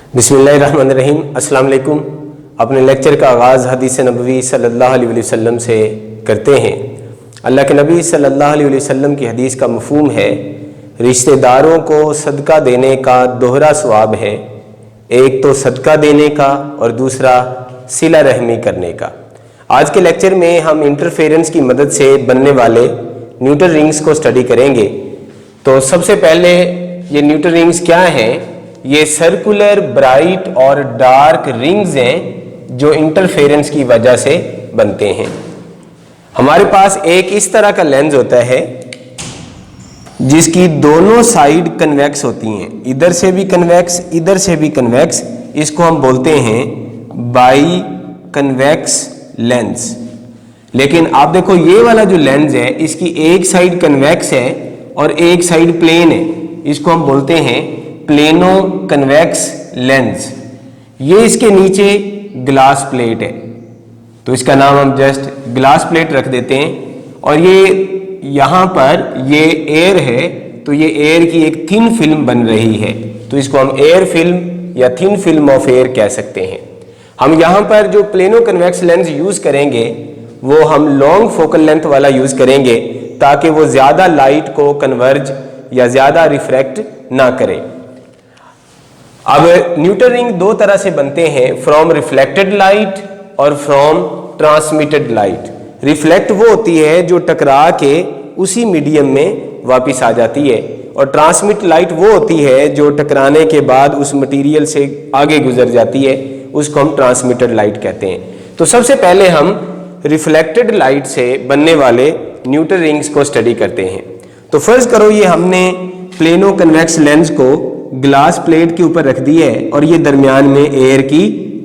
बिस्मिल्लाहिर्रहमानिर्रहीम। अस्सलाम वालेकुम। अपने लेक्चर का आगाज़ हदीस नबवी सल्लल्लाहु अलैहि वसल्लम से करते हैं। अल्लाह के नबी सल्लल्लाहु अलैहि वसल्लम की हदीस का मफ़हूम है, रिश्तेदारों को सदका देने का दोहरा सवाब है। एक तो सदका देने का और दूसरा सिला रहमी करने का। आज के लेक्चर में हम इंटरफेरेंस की मदद से बनने वाले न्यूटन रिंग्स को स्टडी करेंगे। तो सबसे पहले ये न्यूटन रिंग्स क्या हैं? ये सर्कुलर ब्राइट और डार्क रिंग्स हैं जो इंटरफेरेंस की वजह से बनते हैं। हमारे पास एक इस तरह का लेंस होता है जिसकी दोनों साइड कन्वेक्स होती हैं, इधर से भी कन्वेक्स इधर से भी कन्वेक्स। इसको हम बोलते हैं बाई कन्वेक्स लेंस। लेकिन आप देखो ये वाला जो लेंस है इसकी एक साइड कन्वेक्स है और एक साइड प्लेन है। इसको हम बोलते हैं प्लेनो कन्वेक्स लेंस। ये इसके नीचे ग्लास प्लेट है तो इसका नाम हम जस्ट ग्लास प्लेट रख देते हैं। और ये यहाँ पर ये एयर है तो ये एयर की एक थिन फिल्म बन रही है तो इसको हम एयर फिल्म या थिन फिल्म ऑफ एयर कह सकते हैं। हम यहाँ पर जो प्लेनो कन्वेक्स लेंस यूज करेंगे वो हम लॉन्ग फोकल लेंथ वाला यूज करेंगे ताकि वो ज्यादा लाइट को कन्वर्ज या ज्यादा रिफ्रैक्ट ना करे। अब न्यूटन रिंग दो तरह से बनते हैं, फ्रॉम रिफ्लेक्टेड लाइट और फ्रॉम ट्रांसमिटेड लाइट। रिफ्लेक्ट वो होती है जो टकरा के उसी मीडियम में वापस आ जाती है और ट्रांसमिट लाइट वो होती है जो टकराने के बाद उस मटेरियल से आगे गुजर जाती है, उसको हम ट्रांसमिटेड लाइट कहते हैं। तो सबसे पहले हम रिफ्लेक्टेड लाइट से बनने वाले न्यूटन रिंग्स को स्टडी करते हैं। तो फर्ज करो ये हमने प्लेनो कन्वेक्स लेंस को ग्लास प्लेट के ऊपर रख दी है और ये दरमियान में एयर की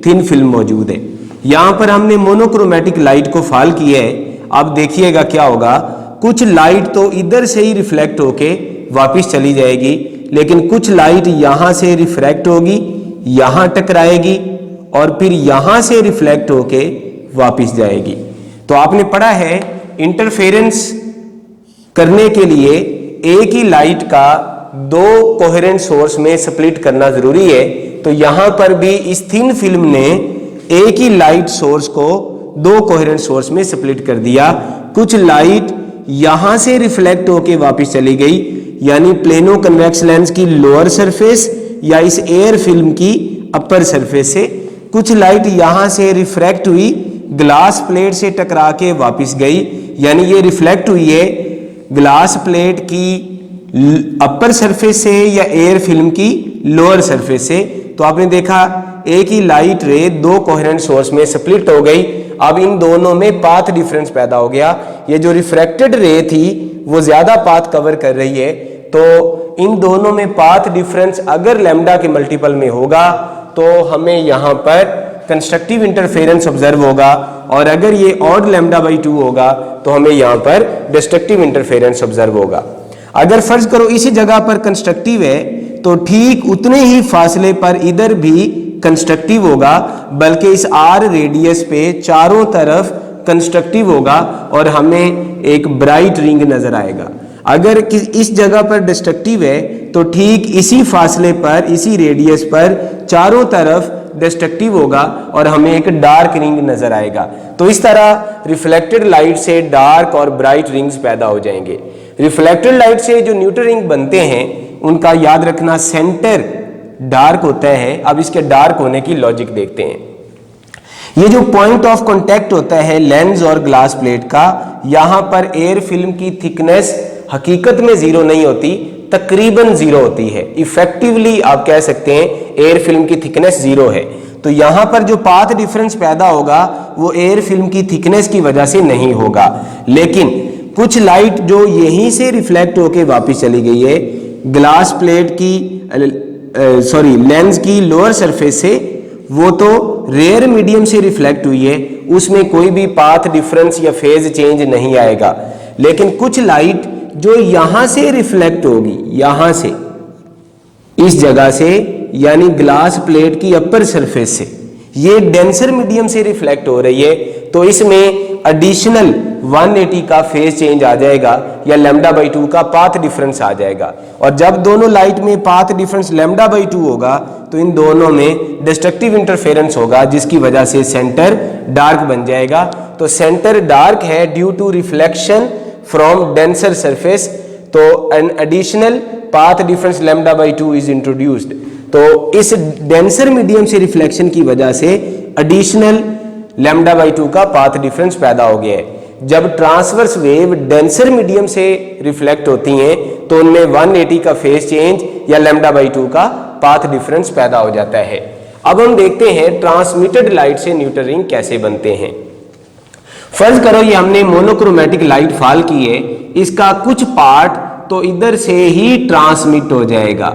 थिन फिल्म मौजूद है। यहाँ पर हमने मोनोक्रोमेटिक लाइट को फॉल किया है। अब देखिएगा क्या होगा, कुछ लाइट तो इधर से ही रिफ्लेक्ट होके वापस चली जाएगी, लेकिन कुछ लाइट यहाँ से रिफ्रैक्ट होगी, यहाँ टकराएगी और फिर यहाँ से रिफ्लेक्ट होके वापस जाएगी। तो आपने पढ़ा है इंटरफेरेंस करने के लिए एक ही लाइट का दो कोहेरेंट सोर्स में स्प्लिट करना जरूरी है। तो यहां पर भी इस थिन फिल्म ने एक ही लाइट सोर्स को दो कोहेरेंट सोर्स में स्प्लिट कर दिया। कुछ लाइट यहां से रिफ्लेक्ट होके वापस चली गई, यानी प्लेनो कन्वेक्स लेंस की लोअर सरफेस या इस एयर फिल्म की अपर सरफेस से। कुछ लाइट यहां से रिफ्रैक्ट हुई, ग्लास प्लेट से टकरा के वापस गई, यानी ये रिफ्लेक्ट हुई है ग्लास प्लेट की अपर सरफेस से या एयर फिल्म की लोअर सरफेस से। तो आपने देखा एक ही लाइट रे दो कोहेरेंट सोर्स में स्प्लिट हो गई। अब इन दोनों में पाथ डिफरेंस पैदा हो गया। ये जो रिफ्रैक्टेड रे थी वो ज्यादा पाथ कवर कर रही है, तो इन दोनों में पाथ डिफरेंस अगर लैम्डा के मल्टीपल में होगा तो हमें यहाँ पर कंस्ट्रक्टिव इंटरफेरेंस ऑब्जर्व होगा, और अगर ये ऑड लैम्डा बाई 2 होगा तो हमें यहाँ पर डिस्ट्रक्टिव इंटरफेरेंस ऑब्जर्व होगा। अगर फर्ज करो इसी जगह पर कंस्ट्रक्टिव है तो ठीक उतने ही फासले पर इधर भी कंस्ट्रक्टिव होगा, बल्कि इस आर रेडियस पे चारों तरफ कंस्ट्रक्टिव होगा और हमें एक ब्राइट रिंग नजर आएगा। अगर इस जगह पर डिस्ट्रक्टिव है तो ठीक इसी फासले पर इसी रेडियस पर चारों तरफ डिस्ट्रक्टिव होगा और हमें एक डार्क रिंग नजर आएगा। तो इस तरह रिफ्लेक्टेड लाइट से डार्क और ब्राइट रिंग्स पैदा हो जाएंगे। रिफ्लेक्टेड लाइट से जो न्यूटन रिंग बनते हैं उनका याद रखना सेंटर डार्क होता है। अब इसके डार्क होने की लॉजिक देखते हैं। ये जो पॉइंट ऑफ कांटेक्ट होता है लेंस और ग्लास प्लेट का, यहाँ पर एयर फिल्म की थिकनेस हकीकत में जीरो नहीं होती, तकरीबन जीरो होती है। इफेक्टिवली आप कह सकते हैं एयर फिल्म की थिकनेस जीरो है। तो यहाँ पर जो पाथ डिफरेंस पैदा होगा वो एयर फिल्म की थिकनेस की वजह से नहीं होगा, लेकिन कुछ लाइट जो यहीं से रिफ्लेक्ट होके वापस चली गई है ग्लास प्लेट की लेंस की लोअर सरफेस से, वो तो रेयर मीडियम से रिफ्लेक्ट हुई है, उसमें कोई भी पाथ डिफरेंस या फेज चेंज नहीं आएगा। लेकिन कुछ लाइट जो यहां से रिफ्लेक्ट होगी, यहां से इस जगह से, यानी ग्लास प्लेट की अपर सरफेस से, ये डेंसर मीडियम से रिफ्लेक्ट हो रही है, तो इसमें एडिशनल 180 का फेज चेंज आ जाएगा या λ/2 का पाथ डिफरेंस आ जाएगा। और जब दोनों लाइट में पाथ डिफरेंस λ/2 होगा तो इन दोनों में डिस्ट्रक्टिव इंटरफेरेंस होगा, जिसकी वजह से सेंटर डार्क बन जाएगा। तो सेंटर डार्क है due to reflection from denser surface, तो an additional path difference λ/2 is introduced. तो इस डेंसर मीडियम से रिफ्लेक्शन की वजह से एडिशनल λ/2 का पाथ डिफरेंस पैदा हो गया है। जब ट्रांसवर्स वेव डेंसर मीडियम से रिफ्लेक्ट होती हैं तो उनमें 180 का फेज चेंज या λ/2 का पाथ डिफरेंस पैदा हो जाता है। अब हम देखते हैं ट्रांसमिटेड लाइट से न्यूटन रिंग कैसे बनते हैं। फर्ज करो ये हमने मोनोक्रोमेटिक लाइट फॉल की है, इसका कुछ पार्ट तो इधर से ही ट्रांसमिट हो जाएगा,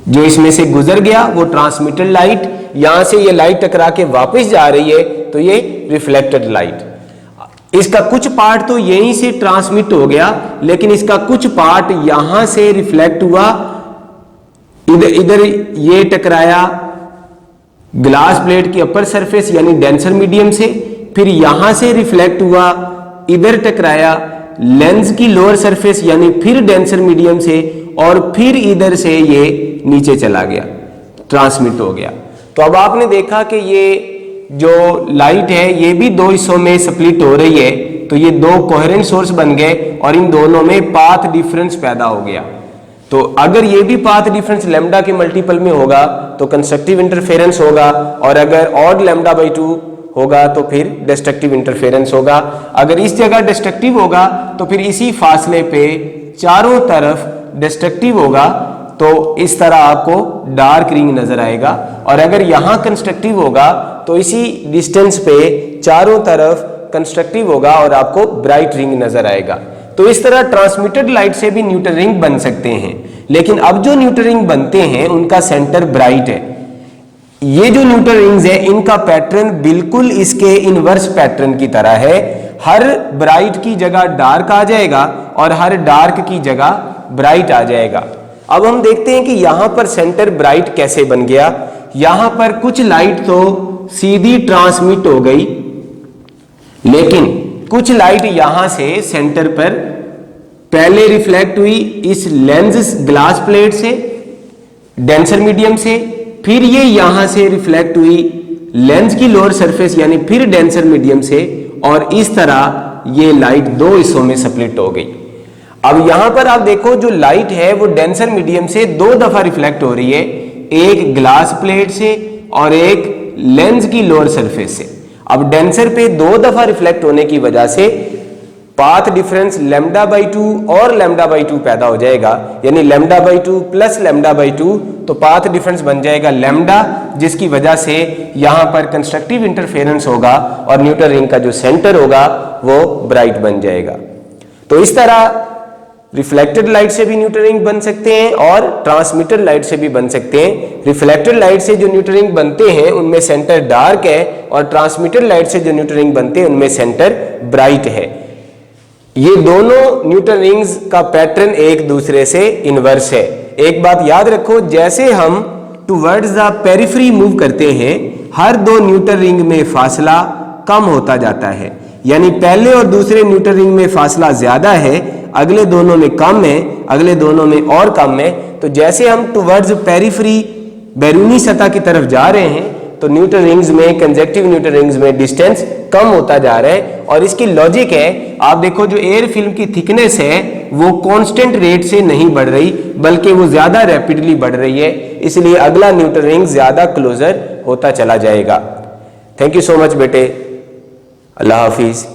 जो इसमें से गुजर गया वो ट्रांसमिटेड लाइट, यहां से ये लाइट टकरा के वापस जा रही है तो ये रिफ्लेक्टेड लाइट। इसका कुछ पार्ट तो यहीं से ट्रांसमिट हो गया, लेकिन इसका कुछ पार्ट यहां से रिफ्लेक्ट हुआ, इधर ये टकराया ग्लास प्लेट की अपर सरफेस यानी डेंसर मीडियम से, फिर यहां से रिफ्लेक्ट हुआ, इधर टकराया लेंस की लोअर सरफेस यानी फिर डेंसर मीडियम से, और फिर इधर से ये नीचे चला गया, ट्रांसमिट हो गया। तो अब आपने देखा कि ये जो लाइट है ये भी दो हिस्सों में स्प्लिट हो रही है, तो ये दो कोहेरेंट सोर्स बन गए और इन दोनों में पाथ डिफरेंस पैदा हो गया। तो अगर ये भी पाथ डिफरेंस लैम्डा के मल्टीपल में होगा तो कंस्ट्रक्टिव इंटरफेरेंस होगा, और अगर ऑड λ/2 होगा तो फिर डिस्ट्रक्टिव इंटरफेरेंस होगा। अगर इस जगह डिस्ट्रक्टिव होगा तो फिर इसी फासले पे चारों तरफ डिस्ट्रक्टिव होगा, तो इस तरह आपको डार्क रिंग नजर आएगा। और अगर यहां कंस्ट्रक्टिव होगा तो इसी डिस्टेंस पे चारों तरफ कंस्ट्रक्टिव होगा और आपको ब्राइट रिंग नजर आएगा। तो इस तरह ट्रांसमिटेड लाइट से भी न्यूटन रिंग बन सकते हैं, लेकिन अब जो न्यूटन रिंग बनते हैं उनका सेंटर ब्राइट है। ये जो न्यूटन रिंग्स है इनका पैटर्न बिल्कुल इसके इनवर्स पैटर्न की तरह है, हर ब्राइट की जगह डार्क आ जाएगा और हर डार्क की जगह ब्राइट आ जाएगा। अब हम देखते हैं कि यहां पर सेंटर ब्राइट कैसे बन गया। यहां पर कुछ लाइट तो सीधी ट्रांसमिट हो गई, लेकिन कुछ लाइट यहां से सेंटर पर पहले रिफ्लेक्ट हुई इस लेंस ग्लास प्लेट से डेंसर मीडियम से, फिर ये यहां से रिफ्लेक्ट हुई लेंस की लोअर सरफेस यानी फिर डेंसर मीडियम से, और इस तरह ये लाइट दो हिस्सों में स्प्लिट हो गई। अब यहां पर आप देखो जो लाइट है वो डेंसर मीडियम से दो दफा रिफ्लेक्ट हो रही है, एक ग्लास प्लेट से और एक लेंस की लोअर सरफेस से। अब डेंसर पे दो दफा रिफ्लेक्ट होने की वजह से पाथ डिफरेंस λ/2 और λ/2 पैदा हो जाएगा, यानी λ/2 प्लस λ/2, तो पाथ डिफरेंस बन जाएगा लैम्डा, जिसकी वजह से यहां पर कंस्ट्रक्टिव इंटरफेरेंस होगा और न्यूटन रिंग का जो सेंटर होगा वो ब्राइट बन जाएगा। तो इस तरह रिफ्लेक्टेड लाइट से भी न्यूटन रिंग बन सकते हैं और ट्रांसमिटेड लाइट से भी बन सकते हैं। रिफ्लेक्टेड लाइट से जो न्यूटन रिंग बनते हैं उनमें सेंटर डार्क है, और ट्रांसमिटेड लाइट से जो न्यूटन रिंग बनते हैं उनमें सेंटर ब्राइट है। ये दोनों न्यूटन रिंग्स का पैटर्न एक दूसरे से इनवर्स है। एक बात याद रखो, जैसे हम टुवर्ड्स द पेरिफेरी मूव करते हैं हर दो न्यूटन रिंग में फासला कम होता जाता है, यानी पहले और दूसरे न्यूटन रिंग में फासला ज्यादा है, अगले दोनों में कम है, अगले दोनों में और कम है। तो जैसे हम टुवर्ड्स पेरिफेरी बैरूनी सतह की तरफ जा रहे हैं तो न्यूटन रिंग्स में, कंजेक्टिव न्यूटन रिंग्स में डिस्टेंस कम होता जा रहा है। और इसकी लॉजिक है, आप देखो जो एयर फिल्म की थिकनेस है वो कांस्टेंट रेट से नहीं बढ़ रही, बल्कि वो ज्यादा रैपिडली बढ़ रही है, इसलिए अगला न्यूटन रिंग ज्यादा क्लोजर होता चला जाएगा। थैंक यू सो मच बेटे, अल्लाह हाफिज।